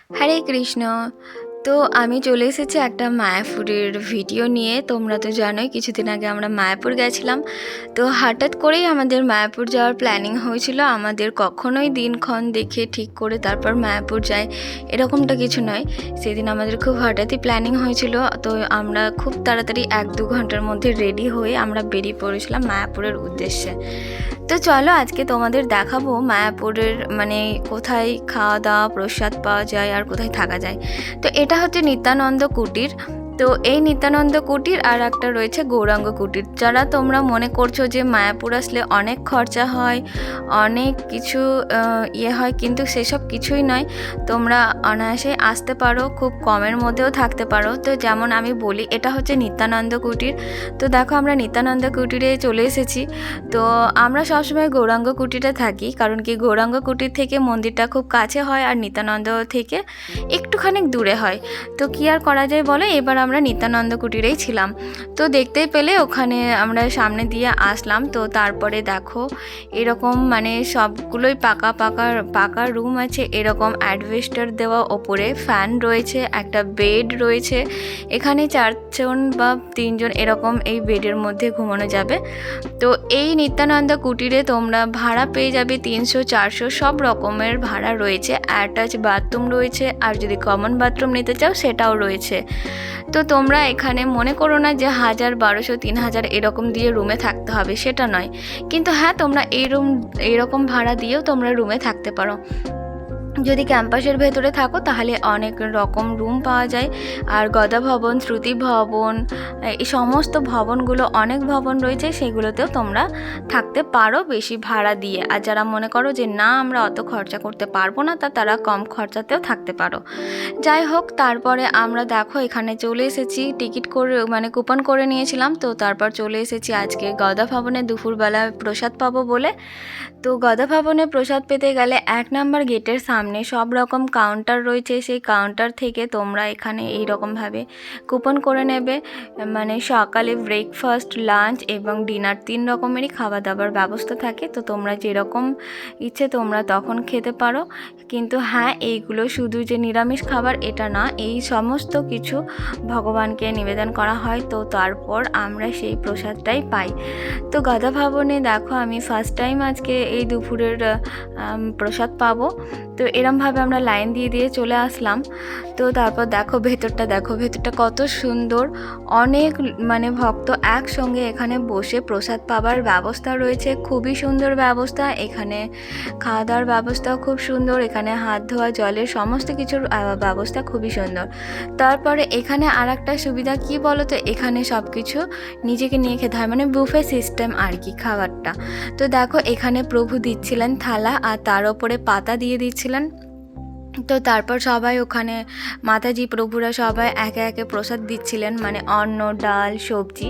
হরে কৃষ্ণ। তো আমি চলে এসেছি একটা মায়াপুরের ভিডিও নিয়ে। তোমরা তো জানোই কিছুদিন আগে আমরা মায়াপুর গেছিলাম। তো হঠাৎ করেই আমাদের মায়াপুর যাওয়ার প্ল্যানিং হয়েছিল। আমাদের কখনোই দিনক্ষণ দেখে ঠিক করে তারপর মায়াপুর যাই এরকমটা কিছু নয়। সেদিন আমাদের খুব হঠাৎই প্ল্যানিং হয়েছিল। তো আমরা খুব তাড়াতাড়ি 1-2 ঘন্টার মধ্যে রেডি হয়ে আমরা বেরিয়ে পড়েছিলাম মায়াপুরের উদ্দেশ্যে। তো চলো আজকে তোমাদের দেখাবো মায়াপুরের মানে কোথায় খাওয়া দাওয়া প্রসাদ পাওয়া যায় আর কোথায় থাকা যায়। তো এটা হচ্ছে নিত্যানন্দ কুটির। তো এই নিত্যানন্দ কুটির আর একটা রয়েছে গৌরাঙ্গ কুটির। যারা তোমরা মনে করছো যে মায়াপুর আসলে অনেক খরচা হয়, অনেক কিছু হয়, কিন্তু সেসব কিছুই নয়। তোমরা অনায়াসে আসতে পারো, খুব কমের মধ্যেও থাকতে পারো। তো যেমন আমি বলি, এটা হচ্ছে নিত্যানন্দ কুটির। তো দেখো আমরা নিত্যানন্দ কুটিরে চলে এসেছি। তো আমরা সবসময় গৌরাঙ্গ কুটিরে থাকি, কারণ কি গৌরাঙ্গ কুটির থেকে মন্দিরটা খুব কাছে হয় আর নিত্যানন্দ থেকে একটুখানি দূরে হয়। তো কী আর করা যায় বলো, এবার আমরা নিত্যানন্দ কুটিরেই ছিলাম। তো দেখতেই পেলে ওখানে আমরা সামনে দিয়ে আসলাম। তো তারপরে দেখো এরকম মানে সবগুলোই পাকা রুম আছে, এরকম অ্যাডভেস্টার দেওয়া, ওপরে ফ্যান রয়েছে, একটা বেড রয়েছে। এখানে 4 জন বা 3 জন এরকম এই বেডের মধ্যে ঘুমানো যাবে। তো এই নিত্যানন্দ কুটিরে তোমরা ভাড়া পেয়ে যাবে 300-400 সব রকমের ভাড়া রয়েছে। অ্যাটাচ বাথরুম রয়েছে, আর যদি কমন বাথরুম নিতে চাও সেটাও রয়েছে। তো তোমরা এখানে মনে করো না যে 1000, 1200, 3000 এরকম দিয়ে রুমে থাকতে হবে, সেটা নয়। কিন্তু হ্যাঁ, তোমরা এইরকম ভাড়া দিয়েও তোমরা রুমে থাকতে পারো। যদি ক্যাম্পাসের ভেতরে থাকো তাহলে অনেক রকম রুম পাওয়া যায়। আর গদা ভবন, শ্রুতি ভবন, এই সমস্ত ভবনগুলো, অনেক ভবন রয়েছে, সেগুলোতেও তোমরা থাকতে পারো বেশি ভাড়া দিয়ে। আর যারা মনে করো যে না আমরা অত খরচা করতে পারবো না, তারা কম খরচাতেও থাকতে পারো। যাই হোক, তারপরে আমরা দেখো এখানে চলে এসেছি, টিকিট করে মানে কুপন করে নিয়েছিলাম। তো তারপর চলে এসেছি আজকে গদা ভবনে দুপুরবেলা প্রসাদ পাবো বলে। তো গদা ভবনে প্রসাদ পেতে গেলে 1 নম্বর গেটের সামনে সব রকম কাউন্টার রয়েছে। সেই কাউন্টার থেকে তোমরা এখানে এই রকমভাবে কুপন করে নেবে। মানে সকালে ব্রেকফাস্ট, লাঞ্চ এবং ডিনার 3 রকমেরই খাওয়া দাওয়ার ব্যবস্থা থাকে। তো তোমরা যেরকম ইচ্ছে তোমরা তখন খেতে পারো। কিন্তু হ্যাঁ, এইগুলো শুধু যে নিরামিষ খাবার এটা না, এই সমস্ত কিছু ভগবানকে নিবেদন করা হয়। তো তারপর আমরা সেই প্রসাদটাই পাই। তো গদা ভবনে দেখো আমি ফার্স্ট টাইম আজকে এই দুপুরের প্রসাদ পাবো। তো এরমভাবে আমরা লাইন দিয়ে চলে আসলাম। তো তারপর দেখো ভেতরটা কত সুন্দর। অনেক মানে ভক্ত একসঙ্গে এখানে বসে প্রসাদ পাবার ব্যবস্থা রয়েছে, খুবই সুন্দর ব্যবস্থা। এখানে খাওয়া দাওয়ার ব্যবস্থাও খুব সুন্দর, এখানে হাত ধোয়া, জলের সমস্ত কিছুর ব্যবস্থা খুবই সুন্দর। তারপরে এখানে আর একটা সুবিধা কি বলো তো, এখানে সব কিছু নিজেকে নিয়ে খেতে হয়, মানে বুফে সিস্টেম আর কি খাবারটা। তো দেখো এখানে প্রভু দিচ্ছিলেন থালা, আর তার ওপরে পাতা দিয়ে দিচ্ছিলেন। তো তারপর সবাই ওখানে মাতাজি প্রভুরা সবাই একে একে প্রসাদ দিচ্ছিলেন, মানে অন্ন, ডাল, সবজি।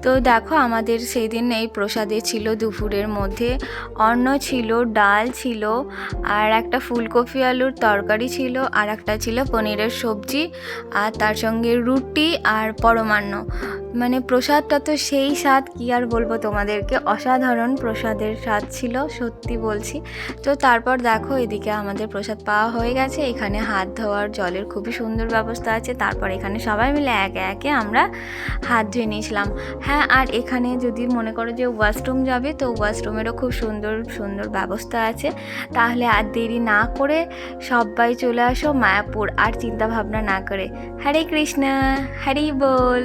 তো দেখো আমাদের সেই দিন এই প্রসাদে ছিল দুপুরের মধ্যে অন্ন ছিল, ডাল ছিল, আর একটা ফুলকপি আলুর তরকারি ছিল, আর একটা ছিল পনিরের সবজি, আর তার সঙ্গে রুটি আর পরমান্ন। মানে প্রসাদটা তো সেই স্বাদ, কি আর বলবো তোমাদেরকে, অসাধারণ প্রসাদের স্বাদ ছিল, সত্যি বলছি। তো তারপর দেখো এদিকে আমাদের প্রসাদ পাওয়া হয়ে গেছে। এখানে হাত ধোয়ার জলের খুবই সুন্দর ব্যবস্থা আছে। তারপর এখানে সবাই মিলে একে একে আমরা হাত ধুয়ে নিয়েছিলাম। হ্যাঁ, আর এখানে যদি মনে করো যে ওয়াশরুম যাবে, তো ওয়াশরুমেরও খুব সুন্দর সুন্দর ব্যবস্থা আছে। তাহলে আর দেরি না করে সবাই চলে আসো মায়াপুর, আর চিন্তা ভাবনা না করে। হরে কৃষ্ণ, হরি বল।